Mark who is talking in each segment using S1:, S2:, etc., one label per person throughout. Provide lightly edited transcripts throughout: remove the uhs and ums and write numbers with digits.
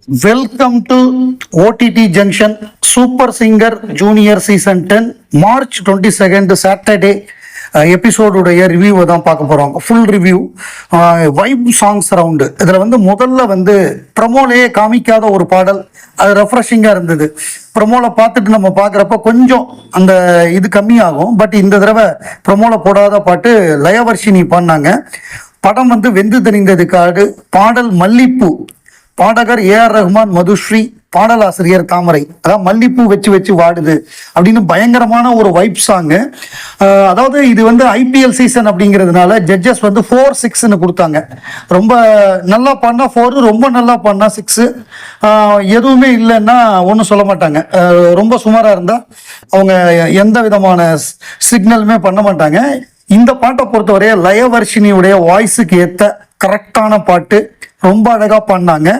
S1: Welcome to OTT junction super singer junior season 10 March 22 Saturday எபிசோடுடைய ரிவ்யூவை தான் பார்க்க போகிறோம். Full review vibe songs round. இதில் முதல்ல ப்ரமோலையே காமிக்காத ஒரு பாடல், அது ரெஃப்ரெஷிங்காக இருந்தது. ப்ரமோவில் பார்த்துட்டு நம்ம பார்க்குறப்ப கொஞ்சம் அந்த இது கம்மியாகும். பட் இந்த தடவை ப்ரமோவில் போடாத பாட்டு லயவர்ஷினி பாடினாங்க. படம் வெந்து தெரிந்தது காடு, பாடல் மல்லிப்பூ, பாடகர் ஏஆர் ரஹ்மான், மதுஸ்ரீ, பாடலாசிரியர் தாமரை. அதாவது மல்லிப்பூ வச்சு வச்சு வாடுது அப்படின்னு பயங்கரமான ஒரு வைப் சாங்கு. அதாவது இது ஐபிஎல் சீசன் அப்படிங்கிறதுனால ஜட்ஜஸ் 4-6ன்னு கொடுத்தாங்க. ரொம்ப நல்லா பாடினா 4, ரொம்ப நல்லா பாடினா 6, எதுவுமே இல்லைன்னா ஒன்றும் சொல்ல மாட்டாங்க. ரொம்ப சுமாராக இருந்தால் அவங்க எந்த விதமான சிக்னலுமே பண்ண மாட்டாங்க. இந்த பாட்டை பொறுத்தவரைய லயவர்ஷினியுடைய வாய்ஸுக்கு ஏற்ற கரெக்டான பாட்டு, ரொம்ப அழகாக பாடினாங்க.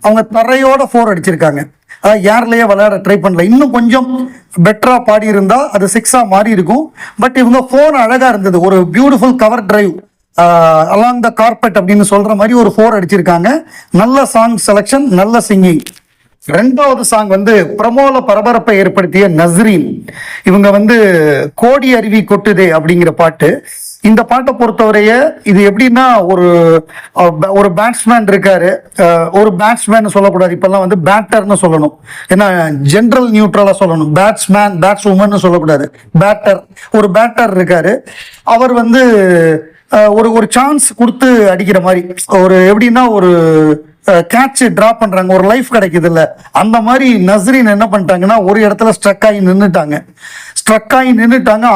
S1: அவங்க தரையோட 4 அடிச்சிருக்காங்க. யார்லயே விளையாட ட்ரை பண்ணல. இன்னும் கொஞ்சம் பெட்டரா பாடி இருந்தா அது 6ஆ மாறி இருக்கும். பட் இவங்க 4 அழகா இருந்தது. ஒரு beautiful cover drive along the carpet அப்படின்னு சொல்ற மாதிரி ஒரு 4 அடிச்சிருக்காங்க. நல்ல சாங் செலக்ஷன், நல்ல சிங்கிங். ரெண்டாவது சாங் பிரமோல பரபரப்பை ஏற்படுத்திய நஸ்ரீன். இவங்க கோடி அருவி கொட்டுதே அப்படிங்கிற பாட்டு. இந்த பாட்டை பொறுத்தவரைய இது எப்படின்னா, ஒரு பேட்ஸ்மேன் இருக்காரு. ஒரு பேட்ஸ்மேன் சொல்லக்கூடாது, இப்பெல்லாம் பேட்டர்னு சொல்லணும். ஏன்னா ஜென்ரல் நியூட்ரலா சொல்லணும். பேட்ஸ்மேன், பேட்ஸ்வுமன் சொல்லக்கூடாது. பேட்டர், ஒரு பேட்டர் இருக்காரு. அவர் ஒரு சான்ஸ் கொடுத்து அடிக்கிற மாதிரி, ஒரு எப்படின்னா ஒரு கேட்ச் டிராப் பண்றாங்க, ஒரு லைஃப் கிடைக்குது இல்ல, அந்த மாதிரி நஸ்ரீன் என்ன பண்ணிட்டாங்கன்னா ஒரு இடத்துல ஸ்ட்ரக் ஆகி நின்றுட்டாங்க.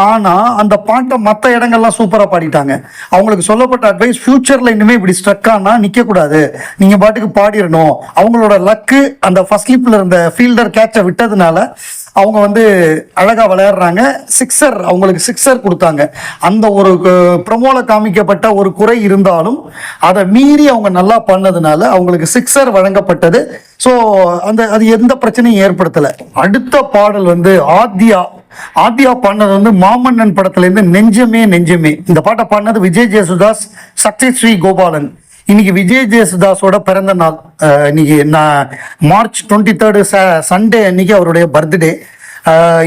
S1: ஆனா அந்த பாட்டை மற்ற இடங்கள்லாம் சூப்பரா பாடிட்டாங்க. அவங்களுக்கு சொல்லப்பட்ட அட்வைஸ், ஃபியூச்சர்ல இனிமே இப்படி ஸ்ட்ரக் ஆனா நிக்க கூடாது, நீங்க பாட்டுக்கு பாடிடணும். அவங்களோட லக்கு அந்த ஃபர்ஸ்ட் ஸ்லிப்ல இருந்த ஃபீல்டர் கேட்சை விட்டதுனால அவங்க அழகா விளையாடுறாங்க. சிக்ஸர், அவங்களுக்கு சிக்ஸர் கொடுத்தாங்க. அந்த ஒரு ப்ரமோல காமிக்கப்பட்ட ஒரு குறை இருந்தாலும் அதை மீறி அவங்க நல்லா பண்ணதுனால அவங்களுக்கு சிக்ஸர் வழங்கப்பட்டது. ஸோ அது எந்த பிரச்சனையும் ஏற்படுத்தலை. அடுத்த பாடல் ஆத்யா பாடினது மாமன்னன் படத்துல இருந்து நெஞ்சமே நெஞ்சமே. இந்த பாட்டை பாடினது விஜய் ஜெயசுதாஸ், சத்யஸ்ரீ கோபாலன். இன்னைக்கு விஜய் ஜெயசுதாஸோட பிறந்த நாள். இன்னைக்கு மார்ச் 23 சண்டே அன்னைக்கு அவருடைய பர்த்டே.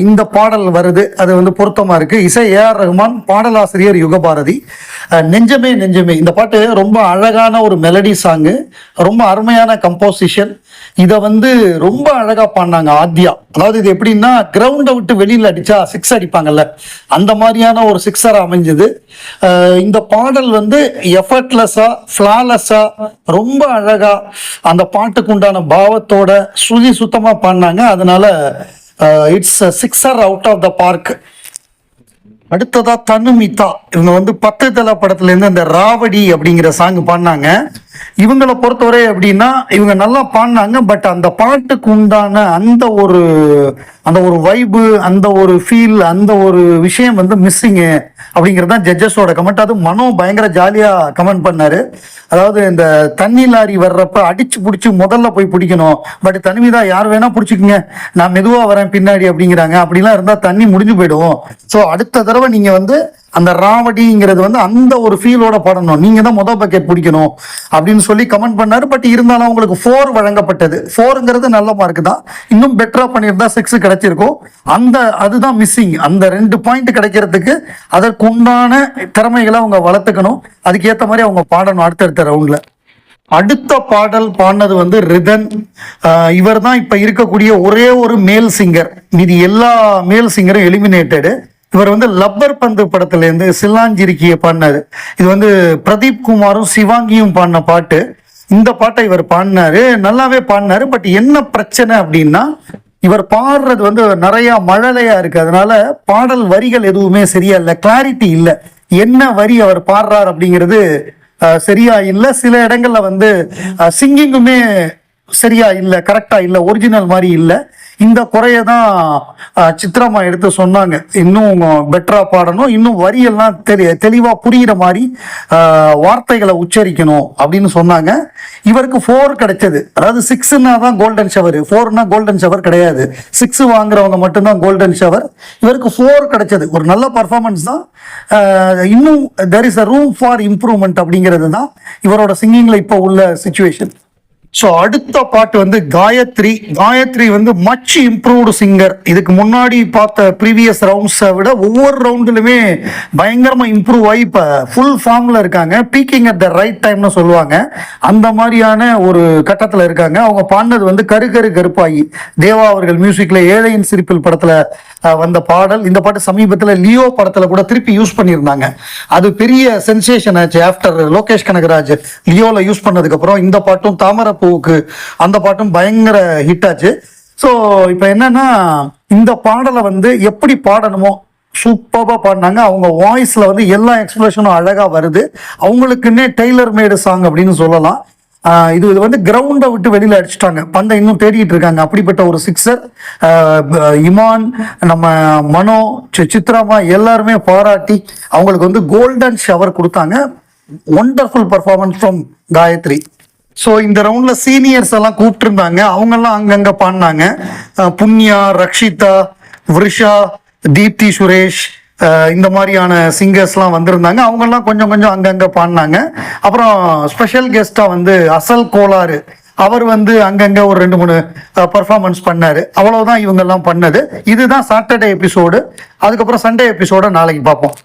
S1: இந்த பாடல் வருது, அது பொருத்தமா இருக்கு. இசை ஏஆர் ரஹ்மான், பாடலாசிரியர் யுகபாரதி. நெஞ்சமே நெஞ்சமே இந்த பாட்டு ரொம்ப அழகான ஒரு மெலடி சாங்கு, ரொம்ப அருமையான கம்போசிஷன். இதை ரொம்ப அழகா பாடினாங்க ஆத்யா. அதாவது இது எப்படின்னா, கிரவுண்டை விட்டு வெளியில அடிச்சா 6 அடிப்பாங்கல்ல, அந்த மாதிரியான ஒரு 6 அமைஞ்சது. இந்த பாடல் எஃபர்ட்லெஸ்ஸா, ஃபிளாலெஸ்ஸா, ரொம்ப அழகா அந்த பாட்டுக்கு உண்டான பாவத்தோட சுதி சுத்தமா பாடினாங்க. அதனால it's 6 out of the park. அடுத்ததா தனுமிதா. இவங்க 10 தல படத்துல இருந்து இந்த ராவடி அப்படிங்கிற சாங் பாடினாங்க. இவங்களை பொறுத்தவரை அப்படின்னா, இவங்க நல்லா பாடினாங்க. பட் அந்த பாட்டுக்கு உண்டான அந்த ஒரு வைபு, அந்த ஒரு ஃபீல், அந்த ஒரு விஷயம் மிஸ்ஸிங்கு அப்படிங்கிறது தான் ஜட்ஜஸோட கமெண்ட். அது மனோ பயங்கர ஜாலியா கமெண்ட் பண்ணாரு. அதாவது இந்த தண்ணி லாரி வர்றப்ப அடிச்சு பிடிச்சி முதல்ல போய் பிடிக்கணும், பட் தனிமிதா யார் வேணா பிடிச்சிக்குங்க, நான் மெதுவா வரேன் பின்னாடி அப்படிங்கிறாங்க. அப்படிலாம் இருந்தா தண்ணி முடிஞ்சு போயிடும். ஸோ அடுத்த தடவை நீங்க அந்த ராவடிங்கிறது அந்த ஒரு ஃபீலோட பாடணும், நீங்க தான் முதல் பக்கெட் பிடிக்கணும் அப்படின்னு சொல்லி கமெண்ட் பண்ணாரு. பட் இருந்தாலும் உங்களுக்கு 4 வழங்கப்பட்டது. 4ங்கிறது நல்ல மார்க் தான். இன்னும் பெட்டரா பண்ணியிருந்தா 6 கிடைச்சிருக்கும். அதுதான் மிஸ்ஸிங். அந்த 2 பாயிண்ட் கிடைக்கிறதுக்கு அதற்குண்டான திறமைகளை அவங்க வளர்த்துக்கணும். அதுக்கேற்ற மாதிரி அவங்க பாடணும் அடுத்தடுத்த ரவுண்ட்ல. அடுத்த பாடல் பாடினது ரிதன். இவர் தான் இப்ப இருக்கக்கூடிய ஒரே ஒரு மேல் சிங்கர். மீதி எல்லா மேல் சிங்கரும் எலிமினேட்டடு. இவர் லப்பர் பந்து படத்துல இருந்து சில்லாஞ்சிருக்கிய பாடினாரு. இது பிரதீப் குமாரும் சிவாங்கியும் பாடின பாட்டு. இந்த பாட்டை இவர் பாடினாரு, நல்லாவே பாடினாரு. பட் என்ன பிரச்சனை அப்படின்னா, இவர் பாடுறது நிறைய மழலையா இருக்கு. அதனால பாடல் வரிகள் எதுவுமே சரியா இல்லை, கிளாரிட்டி இல்லை. என்ன வரி அவர் பாடுறார் அப்படிங்கிறது சரியா இல்லை. சில இடங்கள்ல சிங்கிங்குமே சரியா இல்லை, கரெக்டா இல்லை, ஒரிஜினல் மாதிரி இல்லை. இந்த குறைய தான் சித்ராமா எடுத்து சொன்னாங்க. இன்னும் பெட்டரா பாடணும், இன்னும் வரியெல்லாம் தெளிவா புரிகிற மாதிரி வார்த்தைகளை உச்சரிக்கணும் அப்படின்னு சொன்னாங்க. இவருக்கு 4 கிடைச்சது. அதாவது 6ன்னா தான் கோல்டன் ஷவர், 4னா கோல்டன் ஷவர் கிடையாது. 6 வாங்குறவங்க மட்டும்தான் கோல்டன் ஷவர். இவருக்கு 4 கிடைச்சது. ஒரு நல்ல பர்ஃபார்மன்ஸ் தான். இன்னும் there is a room for improvement அப்படிங்கிறது தான் இவரோட சிங்கிங்ல இப்போ உள்ள சிச்சுவேஷன். ஸோ அடுத்த பாட்டு வந்து காயத்ரி. காயத்ரி வந்து மச் இம்ப்ரூவ்டு சிங்கர். இதுக்கு முன்னாடி பார்த்த ப்ரீவியஸ் ரவுண்ட்ஸை விட ஒவ்வொரு ரவுண்டுலுமே பயங்கரமாக இம்ப்ரூவ் ஆகி இப்போ ஃபுல் ஃபார்மில் இருக்காங்க. பீக்கிங் அட் த ரைட் டைம்னு சொல்லுவாங்க. அந்த மாதிரியான ஒரு கட்டத்தில் இருக்காங்க. அவங்க பாடினது வந்து கரு கரு கருப்பாகி, தேவா அவர்கள் மியூசிக்கில் ஏழையின் சிரிப்பில் படத்தில் வந்த பாடல். இந்த பாட்டு சமீபத்தில் லியோ படத்தில் கூட திருப்பி யூஸ் பண்ணியிருந்தாங்க. அது பெரிய சென்சேஷன் ஆச்சு. ஆஃப்டர் லோகேஷ் கனகராஜ் லியோவில் யூஸ் பண்ணதுக்கப்புறம் இந்த பாட்டும் தாமரப்பூவுக்கு அந்த பாட்டும் பயங்கர ஹிட் ஆச்சு. ஸோ இப்போ என்னன்னா, இந்த பாடலை வந்து எப்படி பாடணுமோ சூப்பராக பாடினாங்க. அவங்க வாய்ஸில் வந்து எல்லா எக்ஸ்பிரஷனும் அழகாக வருது. அவங்களுக்குன்னே டெய்லர் மேடு சாங் அப்படின்னு சொல்லலாம். இது வந்து கிரவுண்டை விட்டு வெளியில் அடிச்சுட்டாங்க. பந்தை இன்னும் தேடிட்டு இருக்காங்க. அப்படிப்பட்ட ஒரு சிக்ஸர். இமான், நம்ம மனோ, சித்ராமா எல்லாருமே பாராட்டி அவங்களுக்கு வந்து கோல்டன் ஷவர் கொடுத்தாங்க. Wonderful performance from Gayathri. So இந்த ரவுண்ட்ல சீனியர்ஸ் எல்லாம் கூப்பிட்டுருந்தாங்க. அவங்கெல்லாம் அங்கங்க பாடினாங்க. புண்ணியா, ரக்ஷிதா, விருஷா, தீப்தி சுரேஷ், இந்த மாதிரியான சிங்கர்ஸ்லாம் வந்திருந்தாங்க. அவங்கெல்லாம் கொஞ்சம் கொஞ்சம் அங்கங்கே பாடினாங்க. அப்புறம் ஸ்பெஷல் கெஸ்ட்டாக வந்து அசல் கோளாறு அவர் வந்து அங்கங்கே ஒரு 2-3 பர்ஃபார்மன்ஸ் பண்ணார். அவ்வளோதான் இவங்கெல்லாம் பண்ணது. இதுதான் சாட்டர்டே எபிசோடு. அதுக்கப்புறம் சண்டே எபிசோட நாளைக்கு பார்ப்போம்.